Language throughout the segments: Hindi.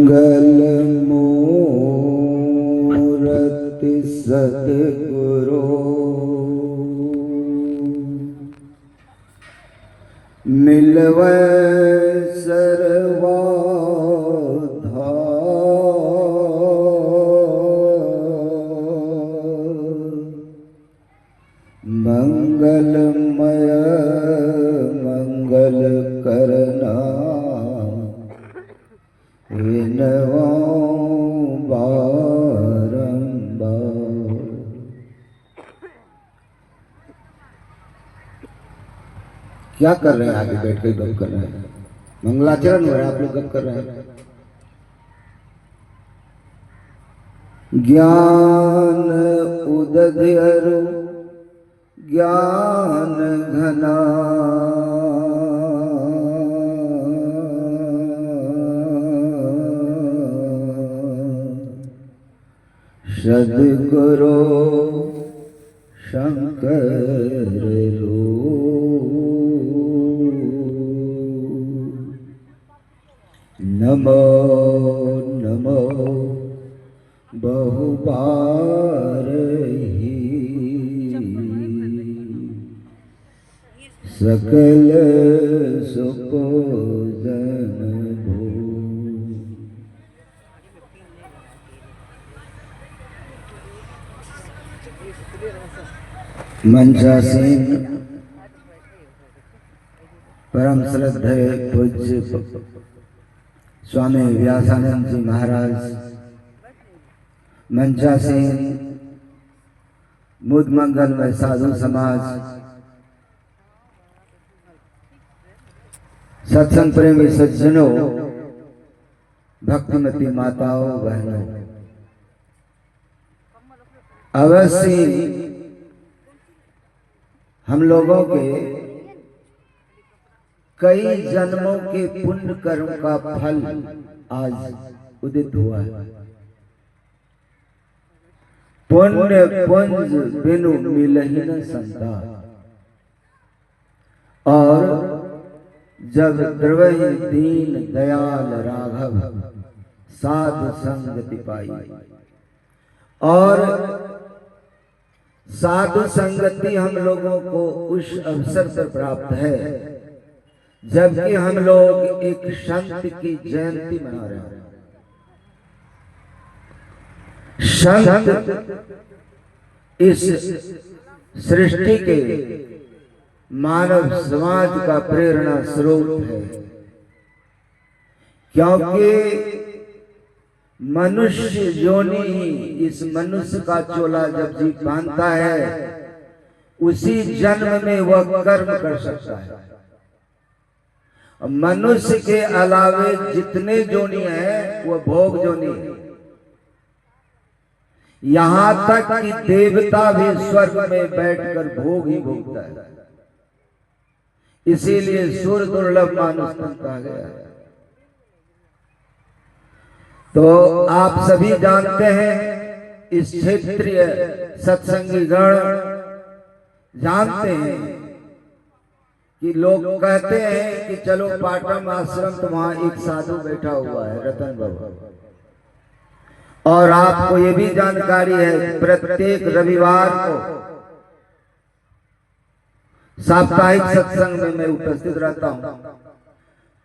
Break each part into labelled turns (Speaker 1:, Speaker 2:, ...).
Speaker 1: मंगल मूर्ति सद्गुरु मिलवै सर्वाधा मंगलमय मंगल करना बारंबार। क्या कर रहे हैं? आगे बैठ के गप कर रहे हैं, मंगलाचरण हो रहा है, आप लोग गप कर रहे हैं। ज्ञान उदधर ज्ञान घना सद्गुरु शंकर रो नमो नमो बहुबार ही सकल सुपोजन भो। मंचासीन परम श्रद्धेय पूज्य स्वामी व्यासानंद जी महाराज, मंचासीन मुद मंगल में साधु समाज, सत्संग प्रेमी सज्जनों, भक्तिमती माताओं बहनों, अवश्य हम लोगों के कई जन्मों के पुण्य कर्म का फल आज उदित हुआ है। पुण्य पुंज बिनु मिलहि न संता, और जब द्रवहि दीन दयाल राघव साधु संगति पाई। और साधु संगति हम लोगों को उस अवसर पर प्राप्त है जबकि हम लोग एक संत की जयंती मना रहे हैं। संत इस सृष्टि के मानव समाज का प्रेरणा स्रोत है, क्योंकि मनुष्य योनि ही इस मनुष्य का चोला जब जीव बांधता है उसी जन्म में वह कर्म कर सकता है। मनुष्य के अलावे जितने जोनी है वो भोग जोनी है। यहां तक कि देवता भी स्वर्ग में बैठकर भोग ही भोगता है, इसीलिए सुर दुर्लभ मानुष कहा गया है। तो आप सभी जानते हैं, इस क्षेत्रीय सत्संगी गण जानते हैं कि लोग कहते हैं कि चलो पाटम आश्रम, तो वहां एक साधु बैठा हुआ है रतन बाबा। और आपको ये भी जानकारी है, प्रत्येक रविवार को साप्ताहिक सत्संग में मैं उपस्थित रहता हूं।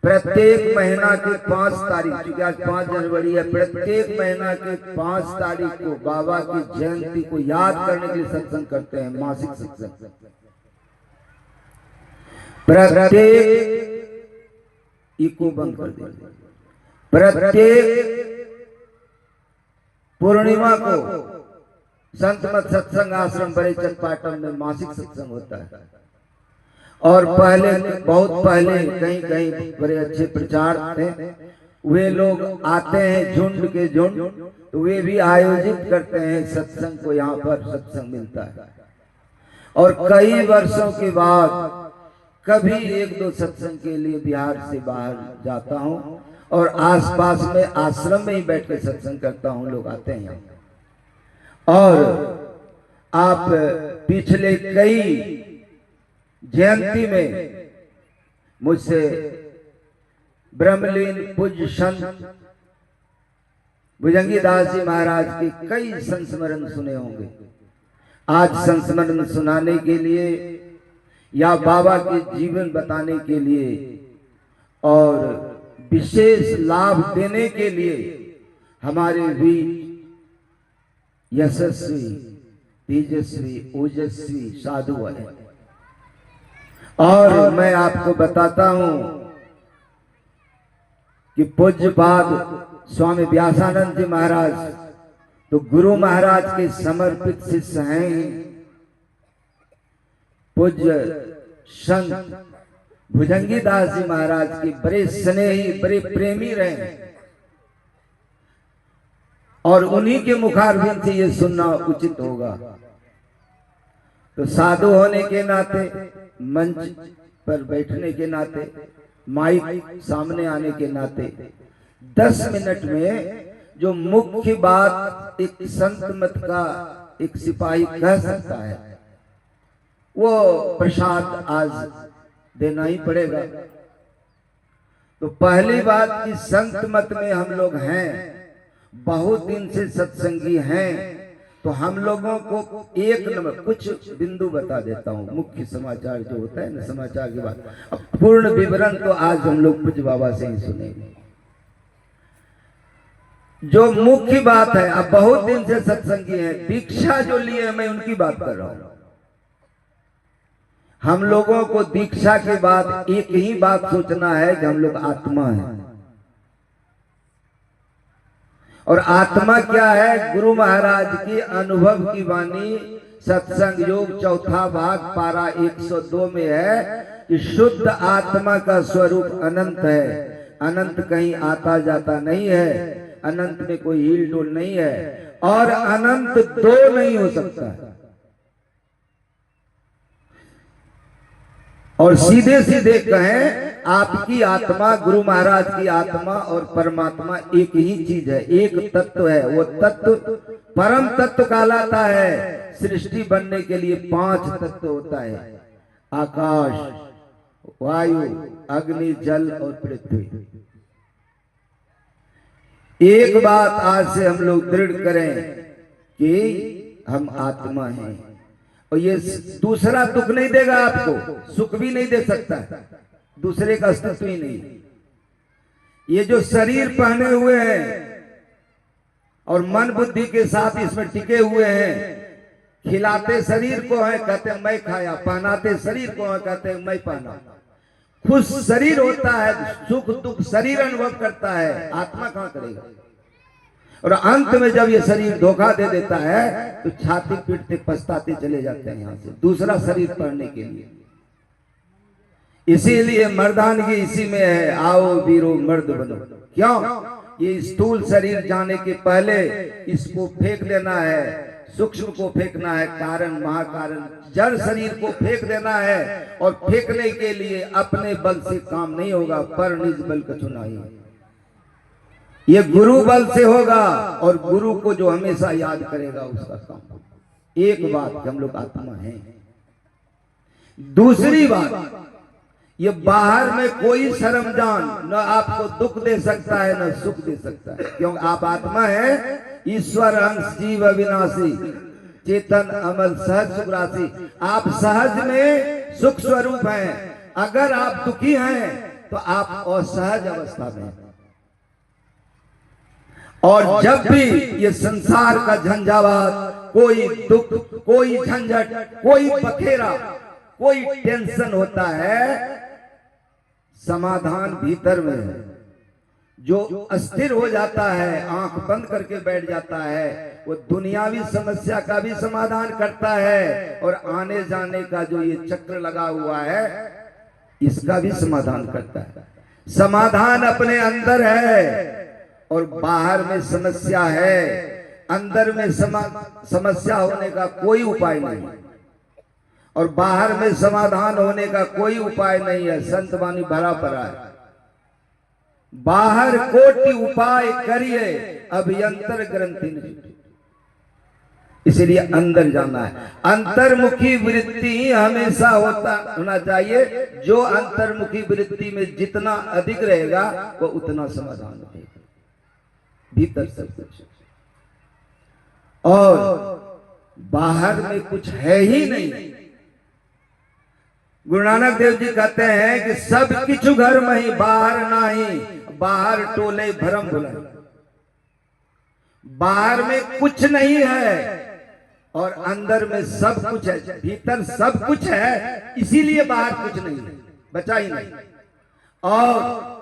Speaker 1: प्रत्येक महीना की 5 तारीख, क्योंकि आज 5 जनवरी है, प्रत्येक महीना की 5 तारीख को बाबा की जयंती को याद करने के लिए सत्संग करते हैं, मासिक सत्संग। प्रत्येक इको बंद कर दिया, प्रत्येक पूर्णिमा को संत मत सत्संग आश्रम बड़ेचक पाटन में मासिक सत्संग होता है। और पहले, बहुत पहले कहीं कहीं बड़े अच्छे प्रचार थे, वे लोग आते हैं झुंड के झुंड, तो वे भी आयोजित करते हैं सत्संग को, यहाँ पर सत्संग मिलता है। और कई वर्षों के बाद कभी 1-2 सत्संग के लिए बिहार से बाहर जाता हूँ और आसपास में आश्रम में ही बैठ के सत्संग करता हूँ, लोग आते हैं। और आप पिछले कई जयंती में मुझसे ब्रह्मलीन पूज्य संत भुजंगी दास जी महाराज के कई संस्मरण सुने होंगे। आज संस्मरण सुनाने के लिए या बाबा के जीवन बताने के लिए और विशेष लाभ देने के लिए हमारे वीर यशस्वी तेजस्वी ओजस्वी साधु है। और मैं आपको बताता हूं कि पूज्यपाद स्वामी व्यासानंद जी महाराज तो गुरु महाराज के समर्पित शिष्य हैं। पूज्य संत भुजंगी दास जी महाराज के बड़े स्नेही बड़े प्रेमी रहे और उन्हीं के मुखारबिंद से ये सुनना उचित होगा। तो साधु होने के नाते, मंच पर बैठने के नाते, माइक सामने आने के नाते 10 मिनट में जो मुख्य बात एक संत मत का एक सिपाही कह सकता है वो प्रसाद आज देना ही पड़ेगा। तो पहली बात कि संत मत में हम लोग हैं, बहुत दिन से सत्संगी हैं, तो हम लोगों को एक नंबर कुछ बिंदु बता देता हूं। मुख्य समाचार जो होता है ना, समाचार के बाद अब पूर्ण विवरण तो आज हम लोग पूज्य बाबा से ही सुनेंगे। जो मुख्य बात है, अब बहुत दिन से सत्संगी हैं, दीक्षा जो लिए मैं उनकी बात कर रहा हूं। हम लोगों को दीक्षा के बाद एक ही बात सोचना है कि हम लोग आत्मा हैं। और आत्मा क्या है? गुरु महाराज की अनुभव की वाणी सत्संग योग चौथा भाग पारा 102 में है कि शुद्ध आत्मा का स्वरूप अनंत है। अनंत कहीं आता जाता नहीं है, अनंत में कोई हिल डोल नहीं है और अनंत दो नहीं हो सकता। और सीधे सीधे कहें आपकी आत्मा, गुरु महाराज की आत्मा और परमात्मा एक ही चीज है, एक तत्व है। वो तत्व परम तत्व कहलाता है। सृष्टि बनने के लिए 5 तत्व होता है, आकाश, वायु, अग्नि, जल और पृथ्वी। एक बात आज से हम लोग दृढ़ करें कि हम आत्मा हैं और ये दूसरा दुख नहीं देगा आपको, सुख भी नहीं दे सकता, दूसरे का अस्तित्व ही नहीं। ये जो शरीर पहने हुए हैं और मन बुद्धि के साथ इसमें टिके हुए हैं, खिलाते शरीर को है कहते हैं मैं खाया, पहनाते शरीर को है कहते हैं मैं पहना। खुश शरीर होता है, सुख दुख शरीर अनुभव करता है, आत्मा कहां करेगा। और अंत में जब ये शरीर धोखा दे देता है तो छाती पीटते पछताते चले जाते हैं यहां से दूसरा शरीर पढ़ने के लिए। इसीलिए मर्दानगी इसी में है, आओ वीरो मर्द बनो। क्यों? ये स्थूल शरीर जाने के पहले इसको फेंक देना है, सूक्ष्म को फेंकना है, कारण महाकारण जड़ शरीर को फेंक देना है। और फेंकने के लिए अपने बल से काम नहीं होगा, पर निज बल का चुनाई, ये गुरु बल से होगा। और गुरु को जो हमेशा याद करेगा उसका काम। एक बात हम लोग आत्मा हैं। दूसरी बात, ये बाहर में कोई सरमजान न आपको दुख दे सकता है न सुख दे सकता है, क्योंकि आप आत्मा है। ईश्वर अंश जीव अविनाशी चेतन अमल सहज सुख राशि। आप सहज में सुख स्वरूप हैं। अगर आप दुखी हैं तो आप असहज अवस्था में हैं। और जब भी ये संसार का झंझावात, कोई दुख, कोई झंझट, कोई बखेरा, कोई टेंशन होता है, समाधान भीतर में है। जो अस्थिर हो जाता है, आंख बंद करके बैठ जाता है, वो दुनियावी समस्या का भी समाधान करता है और आने जाने का जो ये चक्र लगा हुआ है इसका भी समाधान करता है। समाधान अपने अंदर है और बाहर में समस्या है। अंदर में समस्या होने का कोई उपाय नहीं और बाहर में समाधान होने का कोई उपाय नहीं है। संत वाणी भरा पड़ा है, बाहर कोटि उपाय करिए अभियंतर ग्रंथि नहीं। इसलिए अंदर जाना है। अंतर्मुखी वृत्ति ही हमेशा होना चाहिए। जो अंतर्मुखी वृत्ति में जितना अधिक रहेगा वो उतना समाधान होगा। भीतर सब कुछ, और बाहर में कुछ है ही नहीं। गुरु नानक देव जी कहते हैं कि सब किछु घर में ही बाहर नाही, बाहर टोले भरम भुला। बाहर में कुछ नहीं है और अंदर में सब कुछ है, भीतर सब कुछ है, इसीलिए बाहर कुछ नहीं है, बचा ही नहीं। और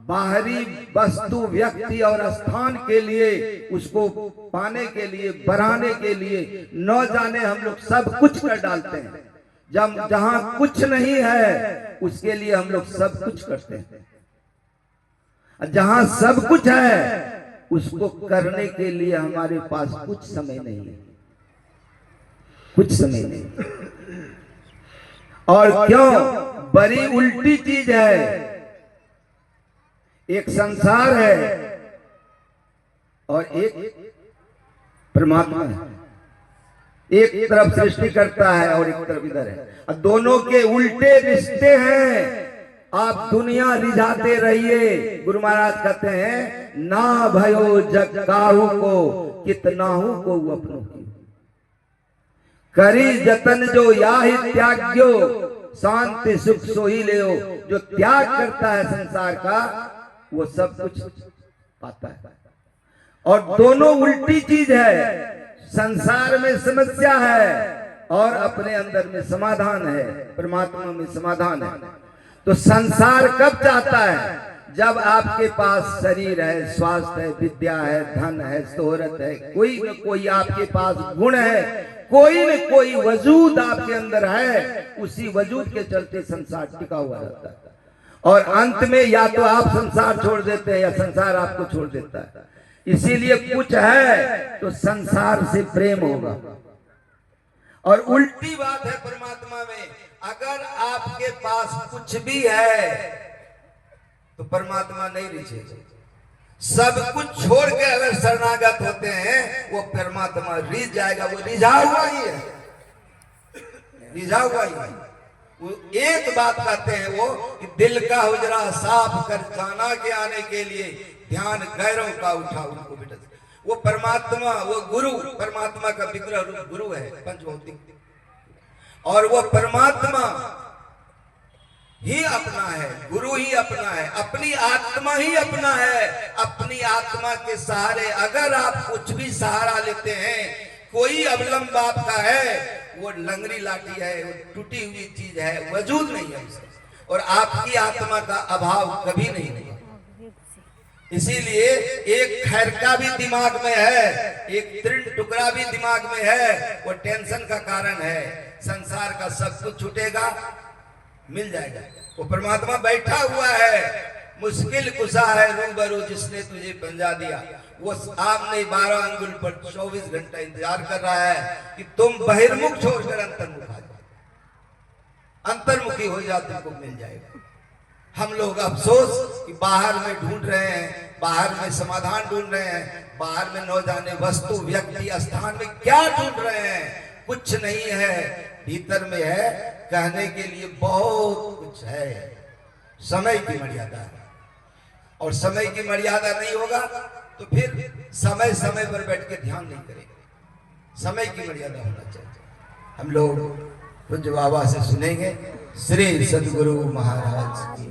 Speaker 1: बाहरी वस्तु, व्यक्ति और स्थान के लिए, उसको पाने के लिए, बढ़ाने के लिए न जाने हम लोग सब कुछ कर डालते हैं। जब जहां कुछ नहीं है उसके लिए हम लोग सब कुछ करते हैं, जहां सब कुछ है उसको करने के लिए हमारे पास कुछ समय नहीं है, कुछ समय नहीं। और क्यों? बड़ी उल्टी चीज है। एक संसार है और एक परमात्मा है। एक तरफ सृष्टि करता है और एक तरफ इधर है, और दोनों के उल्टे रिश्ते हैं। आप दुनिया रिझाते रहिए। गुरु महाराज कहते हैं ना भयो जग काहू को, कितनाहू को अपनों की करी जतन जो याहि त्याग्यो, शांति सुख सोही लेओ। जो त्याग करता है संसार का वो सब कुछ पाता है। और दोनों उल्टी चीज है। संसार में समस्या है और अपने अंदर में समाधान है, परमात्मा में समाधान है। तो संसार कब चाहता है? जब आपके पास शरीर है, स्वास्थ्य है, विद्या है, धन है, शोहरत है, कोई न कोई आपके पास गुण है, कोई न कोई वजूद आपके अंदर है, उसी वजूद के चलते संसार टिका हुआ रहता है। और अंत में या तो आप संसार छोड़ देते हैं या संसार आपको छोड़ देता है। इसीलिए कुछ है तो संसार से प्रेम होगा। और उल्टी बात है परमात्मा में, अगर आपके पास कुछ भी है तो परमात्मा नहीं रिझेगा। सब कुछ छोड़ के अगर शरणागत होते हैं वो परमात्मा रिझ जाएगा। वो रिझा हुआ ही है, रिझा हुआ ही है। वो एक बात कहते हैं वो कि दिल का हुजरा साफ कर जाना के आने के लिए ध्यान गैरों का उठा उनको बिटा। वो परमात्मा, वो गुरु, परमात्मा का विग्रह रूप गुरु है पंचभौतिक, और वो परमात्मा ही अपना है, गुरु ही अपना है, अपनी आत्मा ही अपना है। अपनी आत्मा के सहारे अगर आप कुछ भी सहारा लेते हैं, कोई अवलंब आपका है, वो लंगड़ी लाठी है, वो टूटी हुई चीज है, वजूद नहीं है उसका। और आपकी आत्मा का अभाव कभी नहीं होगा। इसीलिए एक खैरका भी दिमाग में है, एक तृण टुकड़ा भी दिमाग में है, वो टेंशन का कारण है। संसार का सब कुछ छूटेगा, मिल जाएगा। वो परमात्मा बैठा हुआ है, मुश्किल कुशा है रूबरू जिसने तुझे पंजा दिया। वो सामने 12 अंगुल पर 24 घंटा इंतजार कर रहा है कि तुम बहिर्मुख छोड़कर अंतर्मुख आ जाओ। अंतर्मुखी हो जाओ, तुमको मिल जाएगा। हम लोग अफसोस कि बाहर में ढूंढ रहे हैं, बाहर में समाधान ढूंढ रहे हैं, बाहर में न जाने वस्तु, व्यक्ति, स्थान में क्या ढूंढ रहे हैं। कुछ नहीं है, भीतर में है। कहने के लिए बहुत कुछ है। समय की मर्यादा है, और समय की मर्यादा नहीं होगा तो फिर समय समय पर बैठ के ध्यान नहीं करेंगे। समय की मर्यादा होना चाहिए। हम लोग पूज्य बाबा से सुनेंगे श्री सद्गुरु महाराज की।